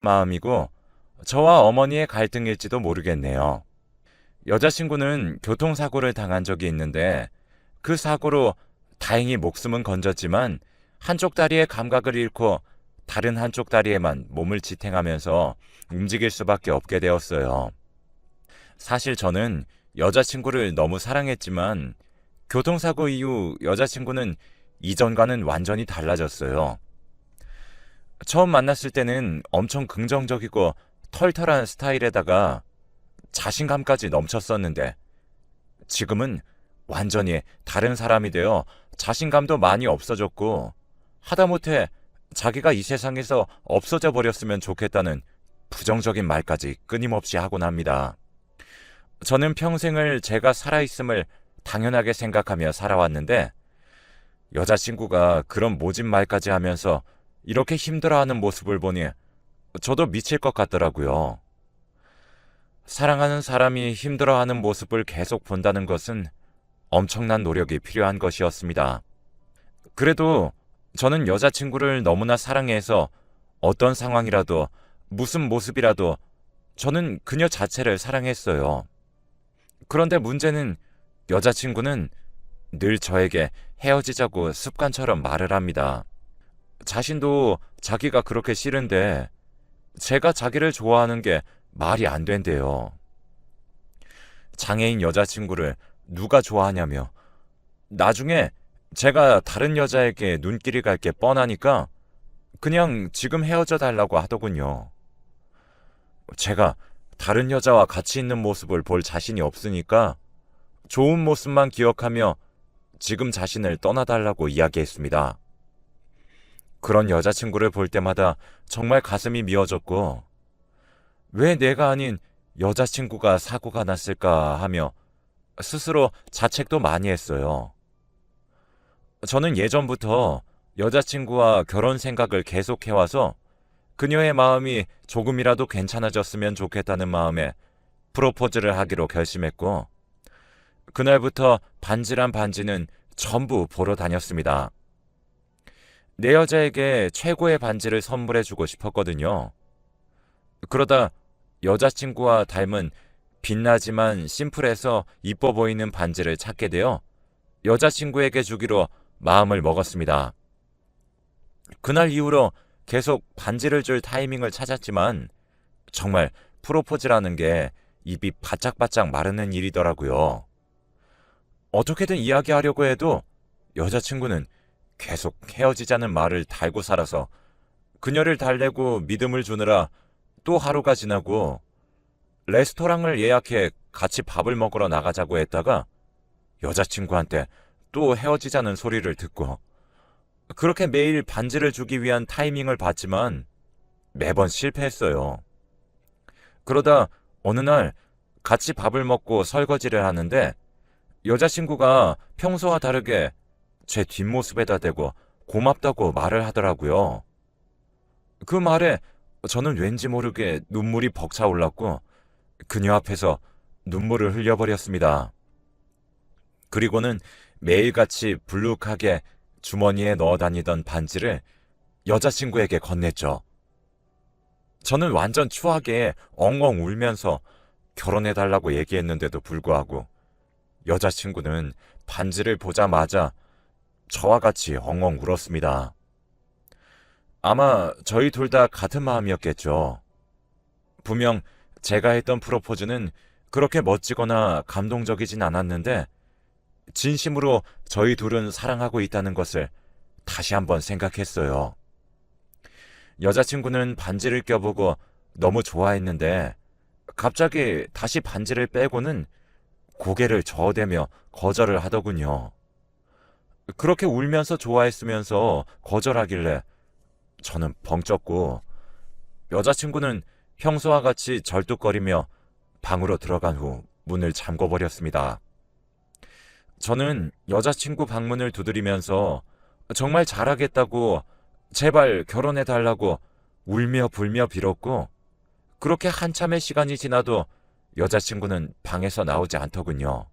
마음이고 저와 어머니의 갈등일지도 모르겠네요. 여자친구는 교통사고를 당한 적이 있는데 그 사고로 다행히 목숨은 건졌지만 한쪽 다리의 감각을 잃고 다른 한쪽 다리에만 몸을 지탱하면서 움직일 수밖에 없게 되었어요. 사실 저는 여자친구를 너무 사랑했지만 교통사고 이후 여자친구는 이전과는 완전히 달라졌어요. 처음 만났을 때는 엄청 긍정적이고 털털한 스타일에다가 자신감까지 넘쳤었는데 지금은 완전히 다른 사람이 되어 자신감도 많이 없어졌고 하다못해 자기가 이 세상에서 없어져 버렸으면 좋겠다는 부정적인 말까지 끊임없이 하곤 합니다. 저는 평생을 제가 살아있음을 당연하게 생각하며 살아왔는데 여자친구가 그런 모진 말까지 하면서 이렇게 힘들어하는 모습을 보니 저도 미칠 것 같더라고요. 사랑하는 사람이 힘들어하는 모습을 계속 본다는 것은 엄청난 노력이 필요한 것이었습니다. 그래도 저는 여자친구를 너무나 사랑해서 어떤 상황이라도 무슨 모습이라도 저는 그녀 자체를 사랑했어요. 그런데 문제는 여자친구는 늘 저에게 헤어지자고 습관처럼 말을 합니다. 자신도 자기가 그렇게 싫은데 제가 자기를 좋아하는 게 말이 안 된대요. 장애인 여자친구를 누가 좋아하냐며 나중에 제가 다른 여자에게 눈길이 갈 게 뻔하니까 그냥 지금 헤어져 달라고 하더군요. 제가 다른 여자와 같이 있는 모습을 볼 자신이 없으니까 좋은 모습만 기억하며 지금 자신을 떠나달라고 이야기했습니다. 그런 여자친구를 볼 때마다 정말 가슴이 미어졌고 왜 내가 아닌 여자친구가 사고가 났을까 하며 스스로 자책도 많이 했어요. 저는 예전부터 여자친구와 결혼 생각을 계속해와서 그녀의 마음이 조금이라도 괜찮아졌으면 좋겠다는 마음에 프로포즈를 하기로 결심했고 그날부터 반지란 반지는 전부 보러 다녔습니다. 내 여자에게 최고의 반지를 선물해주고 싶었거든요. 그러다 여자친구와 닮은 빛나지만 심플해서 이뻐 보이는 반지를 찾게 되어 여자친구에게 주기로 마음을 먹었습니다. 그날 이후로 계속 반지를 줄 타이밍을 찾았지만 정말 프로포즈라는 게 입이 바짝바짝 마르는 일이더라고요. 어떻게든 이야기하려고 해도 여자친구는 계속 헤어지자는 말을 달고 살아서 그녀를 달래고 믿음을 주느라 또 하루가 지나고 레스토랑을 예약해 같이 밥을 먹으러 나가자고 했다가 여자친구한테 또 헤어지자는 소리를 듣고 그렇게 매일 반지를 주기 위한 타이밍을 봤지만 매번 실패했어요. 그러다 어느 날 같이 밥을 먹고 설거지를 하는데 여자친구가 평소와 다르게 제 뒷모습에다 대고 고맙다고 말을 하더라고요. 그 말에 저는 왠지 모르게 눈물이 벅차올랐고 그녀 앞에서 눈물을 흘려버렸습니다. 그리고는 매일같이 불룩하게 주머니에 넣어 다니던 반지를 여자친구에게 건넸죠. 저는 완전 추하게 엉엉 울면서 결혼해달라고 얘기했는데도 불구하고 여자친구는 반지를 보자마자 저와 같이 엉엉 울었습니다. 아마 저희 둘 다 같은 마음이었겠죠. 분명 제가 했던 프로포즈는 그렇게 멋지거나 감동적이진 않았는데 진심으로 저희 둘은 사랑하고 있다는 것을 다시 한번 생각했어요. 여자친구는 반지를 껴보고 너무 좋아했는데 갑자기 다시 반지를 빼고는 고개를 저어대며 거절을 하더군요. 그렇게 울면서 좋아했으면서 거절하길래 저는 벙쪘고 여자친구는 평소와 같이 절뚝거리며 방으로 들어간 후 문을 잠궈버렸습니다. 저는 여자친구 방문을 두드리면서 정말 잘하겠다고 제발 결혼해달라고 울며 불며 빌었고 그렇게 한참의 시간이 지나도 여자친구는 방에서 나오지 않더군요.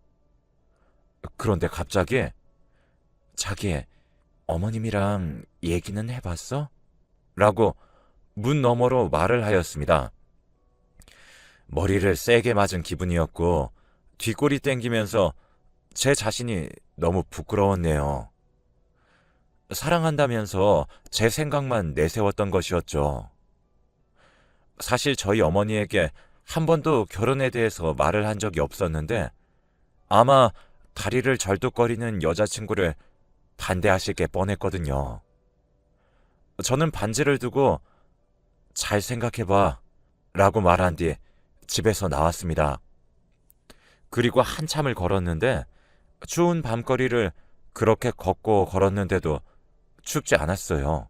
그런데 갑자기 자기 어머님이랑 얘기는 해봤어? 라고 문 너머로 말을 하였습니다. 머리를 세게 맞은 기분이었고 뒷골이 땡기면서 제 자신이 너무 부끄러웠네요. 사랑한다면서 제 생각만 내세웠던 것이었죠. 사실 저희 어머니에게 한 번도 결혼에 대해서 말을 한 적이 없었는데 아마 다리를 절뚝거리는 여자친구를 반대하실 게 뻔했거든요. 저는 반지를 두고 잘 생각해봐 라고 말한 뒤 집에서 나왔습니다. 그리고 한참을 걸었는데 추운 밤거리를 그렇게 걷고 걸었는데도 춥지 않았어요.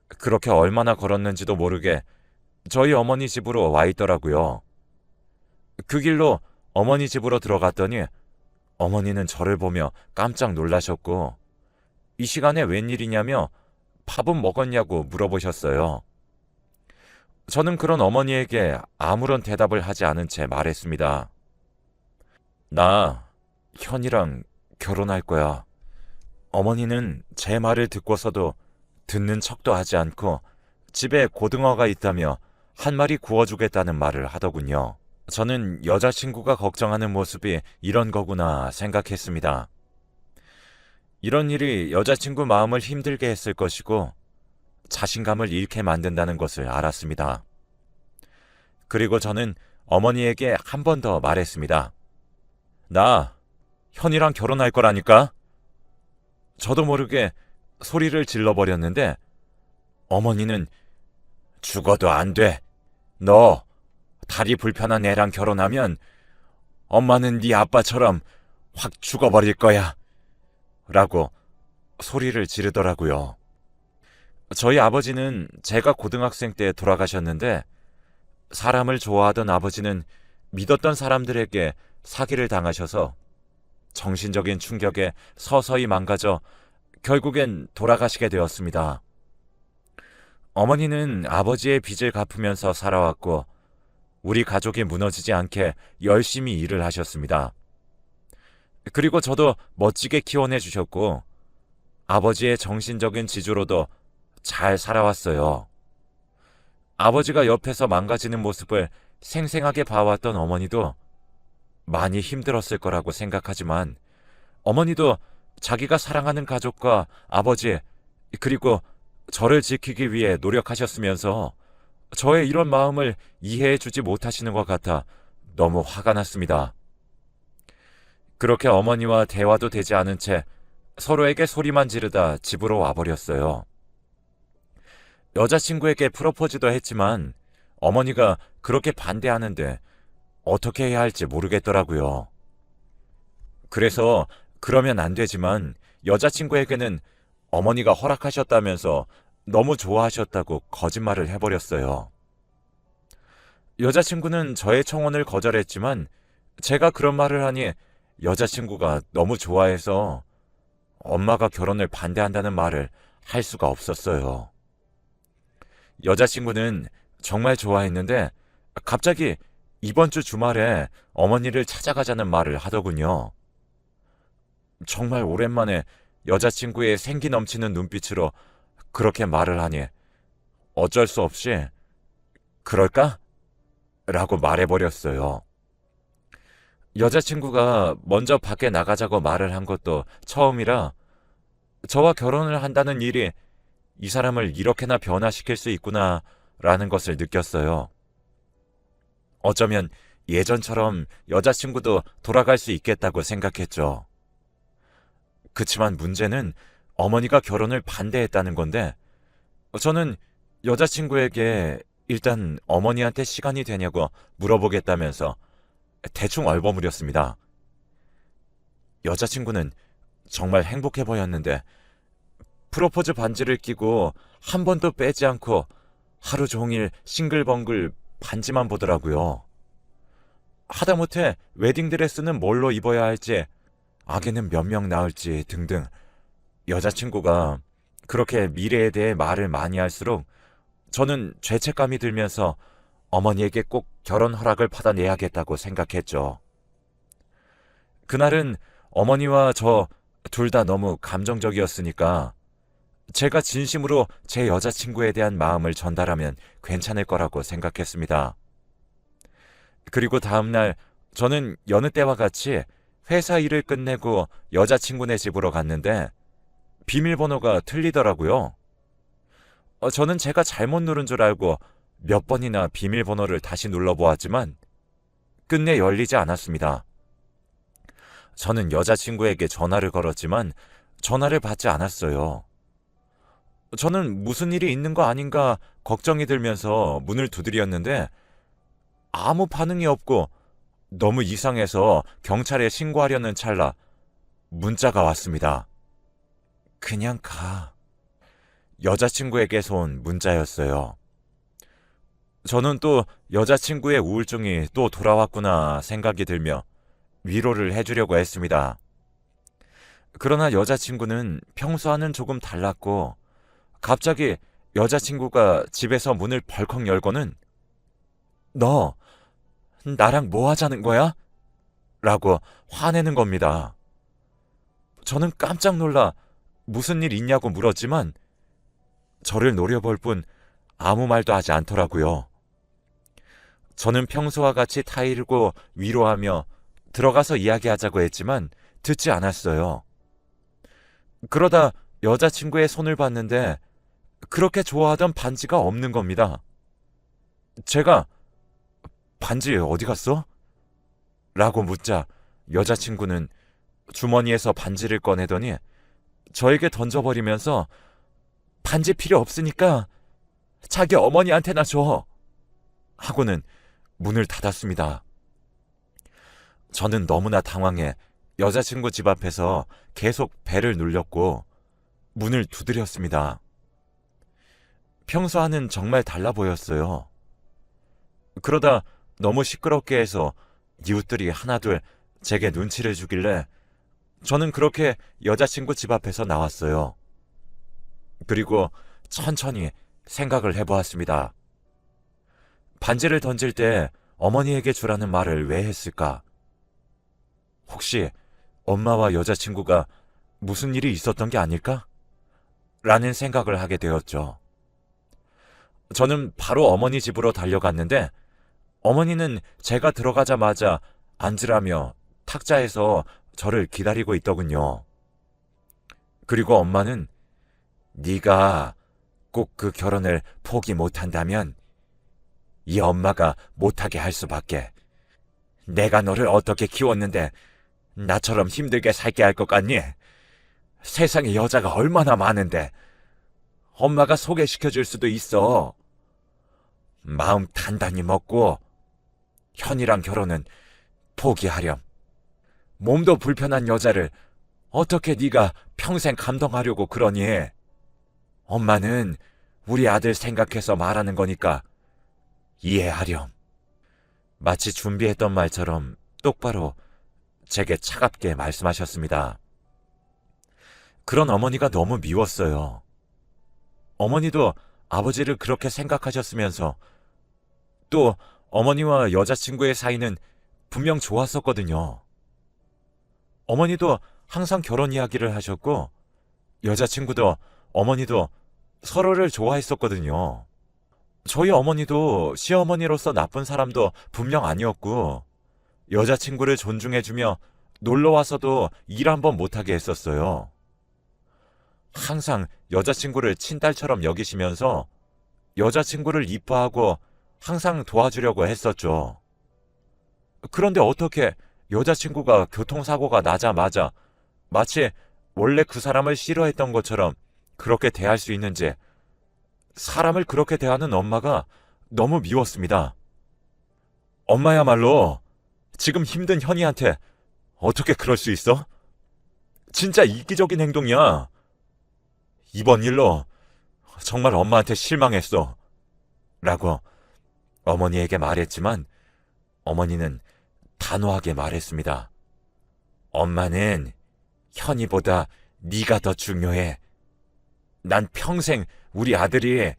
그렇게 얼마나 걸었는지도 모르게 저희 어머니 집으로 와 있더라고요. 그 길로 어머니 집으로 들어갔더니 어머니는 저를 보며 깜짝 놀라셨고 이 시간에 웬일이냐며 밥은 먹었냐고 물어보셨어요. 저는 그런 어머니에게 아무런 대답을 하지 않은 채 말했습니다. 나 현이랑 결혼할 거야. 어머니는 제 말을 듣고서도 듣는 척도 하지 않고 집에 고등어가 있다며 한 마리 구워주겠다는 말을 하더군요. 저는 여자친구가 걱정하는 모습이 이런 거구나 생각했습니다. 이런 일이 여자친구 마음을 힘들게 했을 것이고 자신감을 잃게 만든다는 것을 알았습니다. 그리고 저는 어머니에게 한 번 더 말했습니다. 나 현이랑 결혼할 거라니까? 저도 모르게 소리를 질러버렸는데 어머니는 죽어도 안 돼. 너 다리 불편한 애랑 결혼하면 엄마는 네 아빠처럼 확 죽어버릴 거야. 라고 소리를 지르더라고요. 저희 아버지는 제가 고등학생 때 돌아가셨는데 사람을 좋아하던 아버지는 믿었던 사람들에게 사기를 당하셔서 정신적인 충격에 서서히 망가져 결국엔 돌아가시게 되었습니다. 어머니는 아버지의 빚을 갚으면서 살아왔고 우리 가족이 무너지지 않게 열심히 일을 하셨습니다. 그리고 저도 멋지게 키워내 주셨고 아버지의 정신적인 지주로도 잘 살아왔어요. 아버지가 옆에서 망가지는 모습을 생생하게 봐왔던 어머니도 많이 힘들었을 거라고 생각하지만 어머니도 자기가 사랑하는 가족과 아버지 그리고 저를 지키기 위해 노력하셨으면서 저의 이런 마음을 이해해 주지 못하시는 것 같아 너무 화가 났습니다. 그렇게 어머니와 대화도 되지 않은 채 서로에게 소리만 지르다 집으로 와버렸어요. 여자친구에게 프로포즈도 했지만 어머니가 그렇게 반대하는데 어떻게 해야 할지 모르겠더라고요. 그래서 그러면 안 되지만 여자친구에게는 어머니가 허락하셨다면서 너무 좋아하셨다고 거짓말을 해버렸어요. 여자친구는 저의 청혼을 거절했지만 제가 그런 말을 하니 여자친구가 너무 좋아해서 엄마가 결혼을 반대한다는 말을 할 수가 없었어요. 여자친구는 정말 좋아했는데 갑자기 이번 주 주말에 어머니를 찾아가자는 말을 하더군요. 정말 오랜만에 여자친구의 생기 넘치는 눈빛으로 그렇게 말을 하니 어쩔 수 없이 그럴까? 라고 말해버렸어요. 여자친구가 먼저 밖에 나가자고 말을 한 것도 처음이라 저와 결혼을 한다는 일이 이 사람을 이렇게나 변화시킬 수 있구나 라는 것을 느꼈어요. 어쩌면 예전처럼 여자친구도 돌아갈 수 있겠다고 생각했죠. 그치만 문제는 어머니가 결혼을 반대했다는 건데 저는 여자친구에게 일단 어머니한테 시간이 되냐고 물어보겠다면서 대충 얼버무렸습니다. 여자친구는 정말 행복해 보였는데 프로포즈 반지를 끼고 한 번도 빼지 않고 하루 종일 싱글벙글 반지만 보더라고요. 하다못해 웨딩드레스는 뭘로 입어야 할지, 아기는 몇 명 낳을지 등등 여자친구가 그렇게 미래에 대해 말을 많이 할수록 저는 죄책감이 들면서 어머니에게 꼭 결혼 허락을 받아내야겠다고 생각했죠. 그날은 어머니와 저 둘 다 너무 감정적이었으니까 제가 진심으로 제 여자친구에 대한 마음을 전달하면 괜찮을 거라고 생각했습니다. 그리고 다음날 저는 여느 때와 같이 회사 일을 끝내고 여자친구네 집으로 갔는데 비밀번호가 틀리더라고요. 저는 제가 잘못 누른 줄 알고 몇 번이나 비밀번호를 다시 눌러보았지만 끝내 열리지 않았습니다. 저는 여자친구에게 전화를 걸었지만 전화를 받지 않았어요. 저는 무슨 일이 있는 거 아닌가 걱정이 들면서 문을 두드렸는데 아무 반응이 없고 너무 이상해서 경찰에 신고하려는 찰나 문자가 왔습니다. 그냥 가. 여자친구에게서 온 문자였어요. 저는 또 여자친구의 우울증이 또 돌아왔구나 생각이 들며 위로를 해주려고 했습니다. 그러나 여자친구는 평소와는 조금 달랐고 갑자기 여자친구가 집에서 문을 벌컥 열고는 너 나랑 뭐 하자는 거야? 라고 화내는 겁니다. 저는 깜짝 놀라 무슨 일 있냐고 물었지만 저를 노려볼 뿐 아무 말도 하지 않더라고요. 저는 평소와 같이 타이르고 위로하며 들어가서 이야기하자고 했지만 듣지 않았어요. 그러다 여자친구의 손을 봤는데 그렇게 좋아하던 반지가 없는 겁니다. 제가 반지 어디 갔어? 라고 묻자 여자친구는 주머니에서 반지를 꺼내더니 저에게 던져버리면서 반지 필요 없으니까 자기 어머니한테나 줘. 하고는 문을 닫았습니다. 저는 너무나 당황해 여자친구 집 앞에서 계속 벨을 눌렸고 문을 두드렸습니다. 평소와는 정말 달라 보였어요. 그러다 너무 시끄럽게 해서 이웃들이 하나둘 제게 눈치를 주길래 저는 그렇게 여자친구 집 앞에서 나왔어요. 그리고 천천히 생각을 해보았습니다. 반지를 던질 때 어머니에게 주라는 말을 왜 했을까? 혹시 엄마와 여자친구가 무슨 일이 있었던 게 아닐까? 라는 생각을 하게 되었죠. 저는 바로 어머니 집으로 달려갔는데 어머니는 제가 들어가자마자 앉으라며 탁자에서 저를 기다리고 있더군요. 그리고 엄마는 네가 꼭 그 결혼을 포기 못한다면 이 엄마가 못하게 할 수밖에. 내가 너를 어떻게 키웠는데 나처럼 힘들게 살게 할 것 같니? 세상에 여자가 얼마나 많은데 엄마가 소개시켜줄 수도 있어. 마음 단단히 먹고 현이랑 결혼은 포기하렴. 몸도 불편한 여자를 어떻게 네가 평생 감동하려고 그러니? 엄마는 우리 아들 생각해서 말하는 거니까 이해하렴. 마치 준비했던 말처럼 똑바로 제게 차갑게 말씀하셨습니다. 그런 어머니가 너무 미웠어요. 어머니도 아버지를 그렇게 생각하셨으면서 또 어머니와 여자친구의 사이는 분명 좋았었거든요. 어머니도 항상 결혼 이야기를 하셨고 여자친구도 어머니도 서로를 좋아했었거든요. 저희 어머니도 시어머니로서 나쁜 사람도 분명 아니었고 여자친구를 존중해주며 놀러와서도 일 한번 못하게 했었어요. 항상 여자친구를 친딸처럼 여기시면서 여자친구를 이뻐하고 항상 도와주려고 했었죠. 그런데 어떻게 여자친구가 교통사고가 나자마자 마치 원래 그 사람을 싫어했던 것처럼 그렇게 대할 수 있는지 사람을 그렇게 대하는 엄마가 너무 미웠습니다. 엄마야말로 지금 힘든 현이한테 어떻게 그럴 수 있어? 진짜 이기적인 행동이야. 이번 일로 정말 엄마한테 실망했어. 라고 어머니에게 말했지만 어머니는 단호하게 말했습니다. 엄마는 현이보다 네가 더 중요해. 난 평생 우리 아들이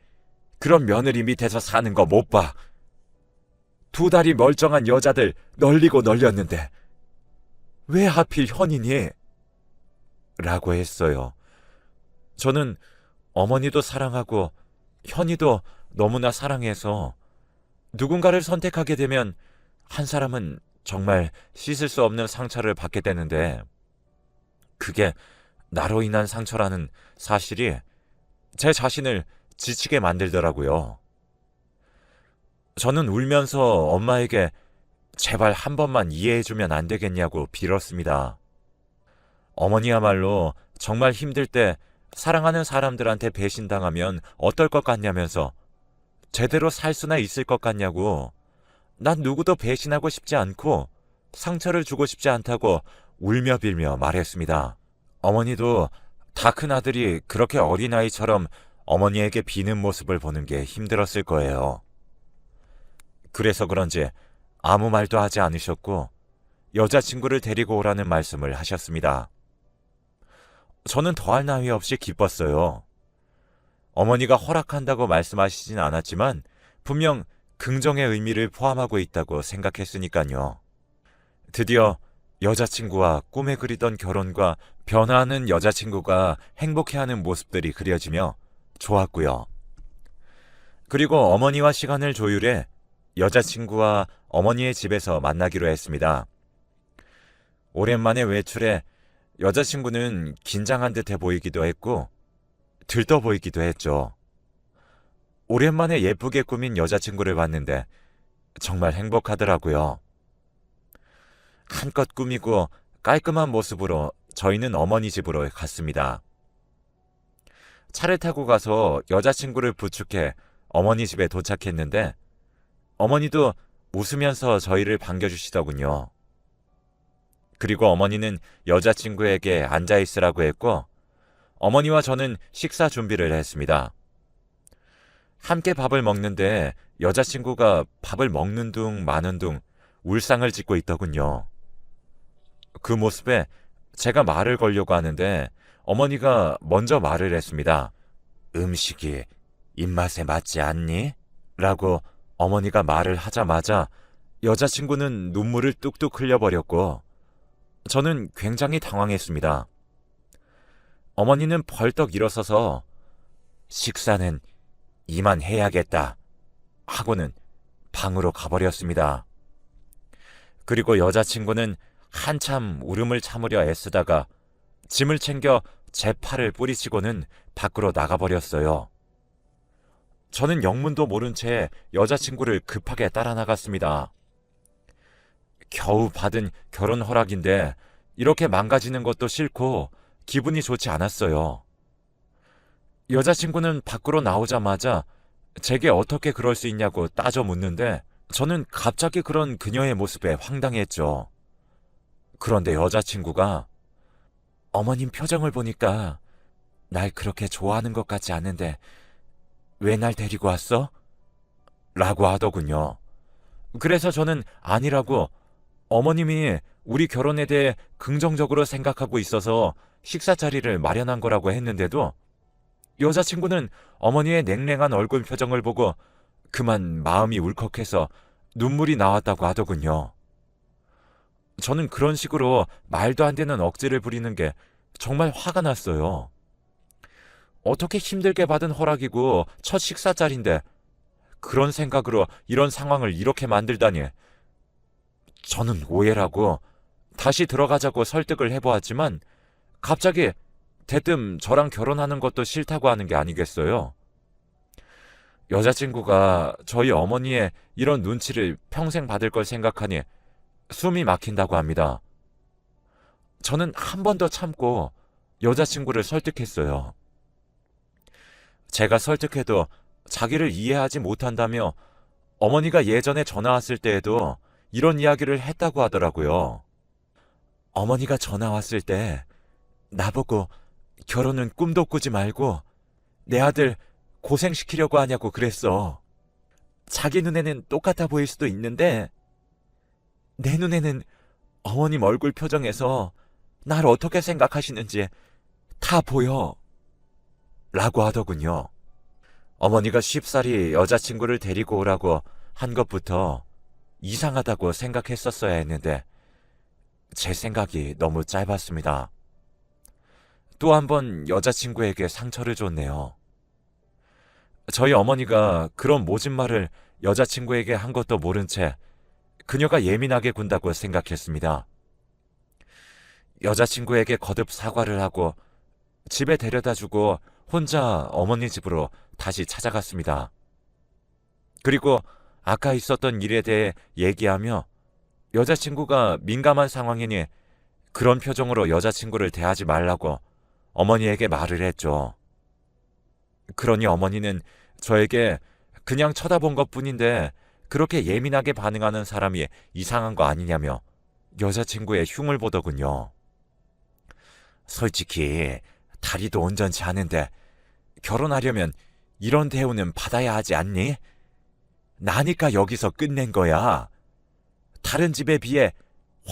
그런 며느리 밑에서 사는 거 못 봐. 두 다리 멀쩡한 여자들 널리고 널렸는데 왜 하필 현이니? 라고 했어요. 저는 어머니도 사랑하고 현이도 너무나 사랑해서 누군가를 선택하게 되면 한 사람은 정말 씻을 수 없는 상처를 받게 되는데 그게 나로 인한 상처라는 사실이 제 자신을 지치게 만들더라고요. 저는 울면서 엄마에게 제발 한 번만 이해해주면 안 되겠냐고 빌었습니다. 어머니야말로 정말 힘들 때 사랑하는 사람들한테 배신당하면 어떨 것 같냐면서 제대로 살 수나 있을 것 같냐고 난 누구도 배신하고 싶지 않고 상처를 주고 싶지 않다고 울며 빌며 말했습니다. 어머니도 다 큰 아들이 그렇게 어린아이처럼 어머니에게 비는 모습을 보는 게 힘들었을 거예요. 그래서 그런지 아무 말도 하지 않으셨고 여자친구를 데리고 오라는 말씀을 하셨습니다. 저는 더할 나위 없이 기뻤어요. 어머니가 허락한다고 말씀하시진 않았지만 분명 긍정의 의미를 포함하고 있다고 생각했으니까요. 드디어 여자친구와 꿈에 그리던 결혼과 변화하는 여자친구가 행복해하는 모습들이 그려지며 좋았고요. 그리고 어머니와 시간을 조율해 여자친구와 어머니의 집에서 만나기로 했습니다. 오랜만에 외출해 여자친구는 긴장한 듯해 보이기도 했고 들떠 보이기도 했죠. 오랜만에 예쁘게 꾸민 여자친구를 봤는데 정말 행복하더라고요. 한껏 꾸미고 깔끔한 모습으로 저희는 어머니 집으로 갔습니다. 차를 타고 가서 여자친구를 부축해 어머니 집에 도착했는데 어머니도 웃으면서 저희를 반겨주시더군요. 그리고 어머니는 여자친구에게 앉아있으라고 했고 어머니와 저는 식사 준비를 했습니다. 함께 밥을 먹는데 여자친구가 밥을 먹는 둥 마는 둥 울상을 짓고 있더군요. 그 모습에 제가 말을 걸려고 하는데 어머니가 먼저 말을 했습니다. 음식이 입맛에 맞지 않니? 라고 어머니가 말을 하자마자 여자친구는 눈물을 뚝뚝 흘려버렸고 저는 굉장히 당황했습니다. 어머니는 벌떡 일어서서 식사는 이만 해야겠다 하고는 방으로 가버렸습니다. 그리고 여자친구는 한참 울음을 참으려 애쓰다가 짐을 챙겨 제 팔을 뿌리치고는 밖으로 나가버렸어요. 저는 영문도 모른 채 여자친구를 급하게 따라 나갔습니다. 겨우 받은 결혼 허락인데 이렇게 망가지는 것도 싫고 기분이 좋지 않았어요. 여자친구는 밖으로 나오자마자 제게 어떻게 그럴 수 있냐고 따져 묻는데 저는 갑자기 그런 그녀의 모습에 황당했죠. 그런데 여자친구가 어머님 표정을 보니까 날 그렇게 좋아하는 것 같지 않은데 왜 날 데리고 왔어? 라고 하더군요. 그래서 저는 아니라고 어머님이 우리 결혼에 대해 긍정적으로 생각하고 있어서 식사 자리를 마련한 거라고 했는데도 여자친구는 어머니의 냉랭한 얼굴 표정을 보고 그만 마음이 울컥해서 눈물이 나왔다고 하더군요. 저는 그런 식으로 말도 안 되는 억지를 부리는 게 정말 화가 났어요. 어떻게 힘들게 받은 허락이고 첫 식사 자리인데 그런 생각으로 이런 상황을 이렇게 만들다니. 저는 오해라고 다시 들어가자고 설득을 해보았지만 갑자기 대뜸 저랑 결혼하는 것도 싫다고 하는 게 아니겠어요. 여자친구가 저희 어머니의 이런 눈치를 평생 받을 걸 생각하니 숨이 막힌다고 합니다. 저는 한 번 더 참고 여자친구를 설득했어요. 제가 설득해도 자기를 이해하지 못한다며 어머니가 예전에 전화 왔을 때에도 이런 이야기를 했다고 하더라고요. 어머니가 전화 왔을 때 나보고 결혼은 꿈도 꾸지 말고 내 아들 고생시키려고 하냐고 그랬어. 자기 눈에는 똑같아 보일 수도 있는데 내 눈에는 어머님 얼굴 표정에서 날 어떻게 생각하시는지 다 보여. 라고 하더군요. 어머니가 쉽사리 여자친구를 데리고 오라고 한 것부터 이상하다고 생각했었어야 했는데 제 생각이 너무 짧았습니다. 또 한 번 여자친구에게 상처를 줬네요. 저희 어머니가 그런 모진 말을 여자친구에게 한 것도 모른 채 그녀가 예민하게 군다고 생각했습니다. 여자친구에게 거듭 사과를 하고 집에 데려다주고 혼자 어머니 집으로 다시 찾아갔습니다. 그리고 아까 있었던 일에 대해 얘기하며 여자친구가 민감한 상황이니 그런 표정으로 여자친구를 대하지 말라고 어머니에게 말을 했죠. 그러니 어머니는 저에게 그냥 쳐다본 것뿐인데 그렇게 예민하게 반응하는 사람이 이상한 거 아니냐며 여자친구의 흉을 보더군요. 솔직히 다리도 온전치 않은데 결혼하려면 이런 대우는 받아야 하지 않니? 나니까 여기서 끝낸 거야. 다른 집에 비해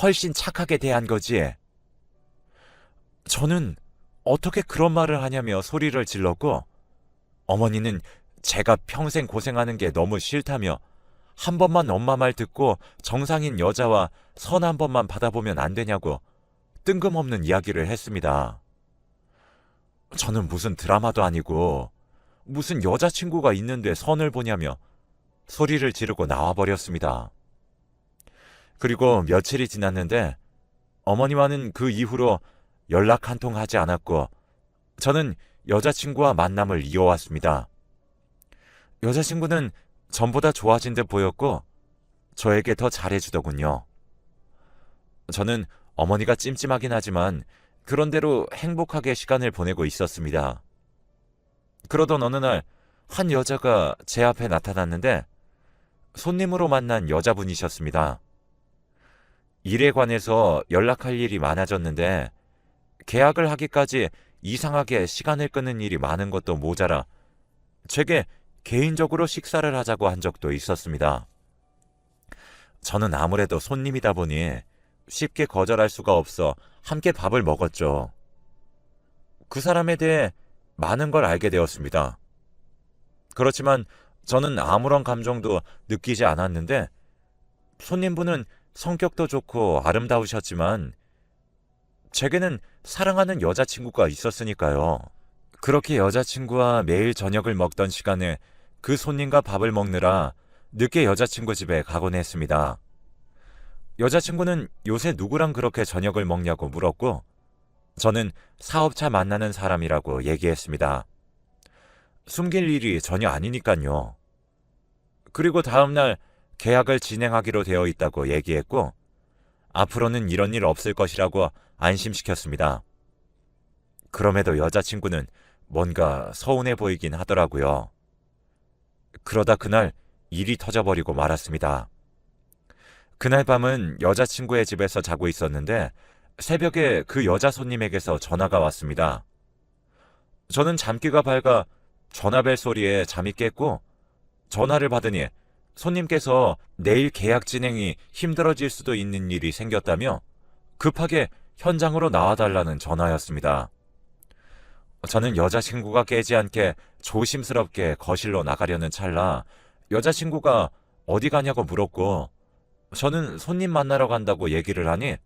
훨씬 착하게 대한 거지. 저는 어떻게 그런 말을 하냐며 소리를 질렀고 어머니는 제가 평생 고생하는 게 너무 싫다며 한 번만 엄마 말 듣고 정상인 여자와 선 한 번만 받아보면 안 되냐고 뜬금없는 이야기를 했습니다. 저는 무슨 드라마도 아니고 무슨 여자친구가 있는데 선을 보냐며 소리를 지르고 나와버렸습니다. 그리고 며칠이 지났는데 어머니와는 그 이후로 연락 한 통 하지 않았고 저는 여자친구와 만남을 이어왔습니다. 여자친구는 전보다 좋아진 듯 보였고 저에게 더 잘해주더군요. 저는 어머니가 찜찜하긴 하지만 그런대로 행복하게 시간을 보내고 있었습니다. 그러던 어느 날 한 여자가 제 앞에 나타났는데 손님으로 만난 여자분이셨습니다. 일에 관해서 연락할 일이 많아졌는데 계약을 하기까지 이상하게 시간을 끄는 일이 많은 것도 모자라 제게 개인적으로 식사를 하자고 한 적도 있었습니다. 저는 아무래도 손님이다 보니 쉽게 거절할 수가 없어 함께 밥을 먹었죠. 그 사람에 대해 많은 걸 알게 되었습니다. 그렇지만 저는 아무런 감정도 느끼지 않았는데 손님분은 성격도 좋고 아름다우셨지만 제게는 사랑하는 여자친구가 있었으니까요. 그렇게 여자친구와 매일 저녁을 먹던 시간에 그 손님과 밥을 먹느라 늦게 여자친구 집에 가곤 했습니다. 여자친구는 요새 누구랑 그렇게 저녁을 먹냐고 물었고 저는 사업차 만나는 사람이라고 얘기했습니다. 숨길 일이 전혀 아니니까요. 그리고 다음날 계약을 진행하기로 되어 있다고 얘기했고 앞으로는 이런 일 없을 것이라고 안심시켰습니다. 그럼에도 여자친구는 뭔가 서운해 보이긴 하더라고요. 그러다 그날 일이 터져버리고 말았습니다. 그날 밤은 여자친구의 집에서 자고 있었는데 새벽에 그 여자 손님에게서 전화가 왔습니다. 저는 잠기가 밝아 전화벨 소리에 잠이 깼고 전화를 받으니 손님께서 내일 계약 진행이 힘들어질 수도 있는 일이 생겼다며 급하게 현장으로 나와달라는 전화였습니다. 저는 여자친구가 깨지 않게 조심스럽게 거실로 나가려는 찰나 여자친구가 어디 가냐고 물었고 저는 손님 만나러 간다고 얘기를 하니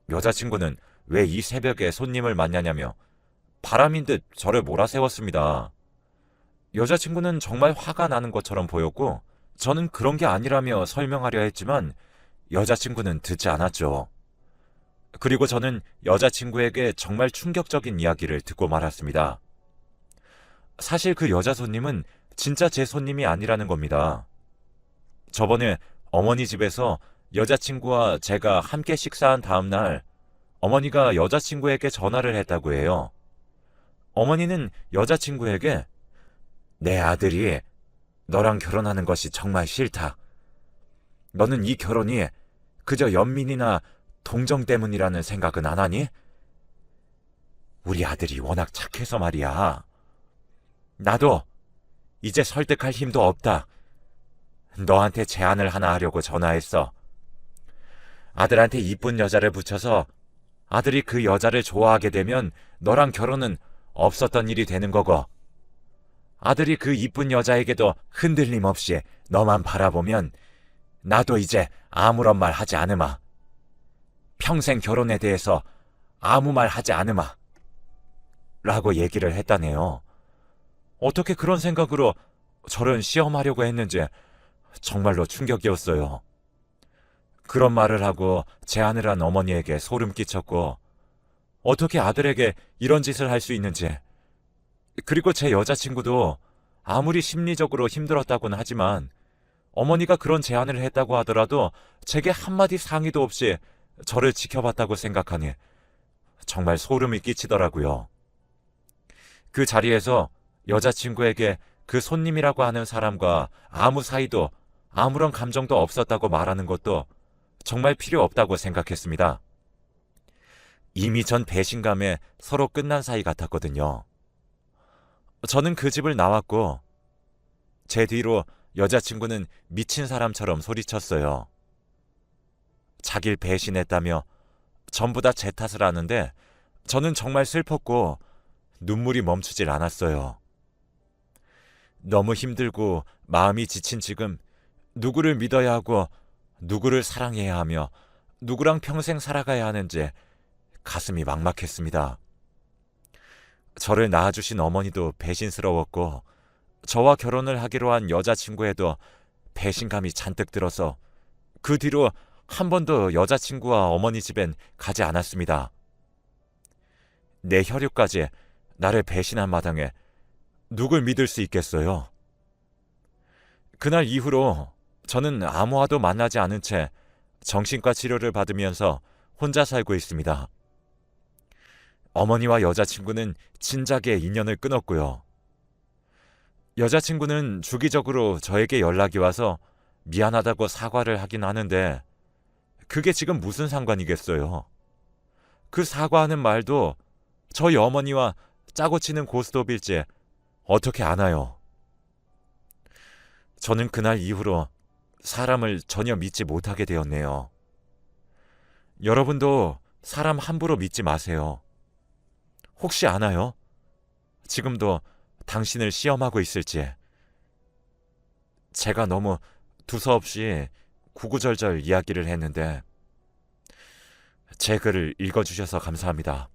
여자친구는 왜 이 새벽에 손님을 만나냐며 바람인 듯 저를 몰아세웠습니다. 여자친구는 정말 화가 나는 것처럼 보였고 저는 그런 게 아니라며 설명하려 했지만 여자친구는 듣지 않았죠. 그리고 저는 여자친구에게 정말 충격적인 이야기를 듣고 말았습니다. 사실 그 여자 손님은 진짜 제 손님이 아니라는 겁니다. 저번에 어머니 집에서 여자친구와 제가 함께 식사한 다음 날 어머니가 여자친구에게 전화를 했다고 해요. 어머니는 여자친구에게 내 아들이 너랑 결혼하는 것이 정말 싫다. 너는 이 결혼이 그저 연민이나 동정 때문이라는 생각은 안 하니? 우리 아들이 워낙 착해서 말이야. 나도 이제 설득할 힘도 없다. 너한테 제안을 하나 하려고 전화했어. 아들한테 이쁜 여자를 붙여서 아들이 그 여자를 좋아하게 되면 너랑 결혼은 없었던 일이 되는 거고 아들이 그 이쁜 여자에게도 흔들림 없이 너만 바라보면 나도 이제 아무런 말 하지 않으마. 평생 결혼에 대해서 아무 말 하지 않으마. 라고 얘기를 했다네요. 어떻게 그런 생각으로 저를 시험하려고 했는지 정말로 충격이었어요. 그런 말을 하고 제안을 한 어머니에게 소름 끼쳤고, 어떻게 아들에게 이런 짓을 할 수 있는지, 그리고 제 여자친구도 아무리 심리적으로 힘들었다고는 하지만 어머니가 그런 제안을 했다고 하더라도 제게 한마디 상의도 없이 저를 지켜봤다고 생각하니 정말 소름이 끼치더라고요. 그 자리에서 여자친구에게 그 손님이라고 하는 사람과 아무 사이도 아무런 감정도 없었다고 말하는 것도 정말 필요 없다고 생각했습니다. 이미 전 배신감에 서로 끝난 사이 같았거든요. 저는 그 집을 나왔고 제 뒤로 여자친구는 미친 사람처럼 소리쳤어요. 자길 배신했다며 전부 다 제 탓을 하는데 저는 정말 슬펐고 눈물이 멈추질 않았어요. 너무 힘들고 마음이 지친 지금 누구를 믿어야 하고 누구를 사랑해야 하며 누구랑 평생 살아가야 하는지 가슴이 막막했습니다. 저를 낳아주신 어머니도 배신스러웠고 저와 결혼을 하기로 한 여자친구에도 배신감이 잔뜩 들어서 그 뒤로 한 번도 여자친구와 어머니 집엔 가지 않았습니다. 내 혈육까지 나를 배신한 마당에 누굴 믿을 수 있겠어요? 그날 이후로 저는 아무와도 만나지 않은 채 정신과 치료를 받으면서 혼자 살고 있습니다. 어머니와 여자친구는 진작에 인연을 끊었고요. 여자친구는 주기적으로 저에게 연락이 와서 미안하다고 사과를 하긴 하는데 그게 지금 무슨 상관이겠어요? 그 사과하는 말도 저희 어머니와 짜고 치는 고스톱일지 어떻게 아나요? 저는 그날 이후로 사람을 전혀 믿지 못하게 되었네요. 여러분도 사람 함부로 믿지 마세요. 혹시 아나요? 지금도 당신을 시험하고 있을지. 제가 너무 두서없이 구구절절 이야기를 했는데 제 글을 읽어주셔서 감사합니다.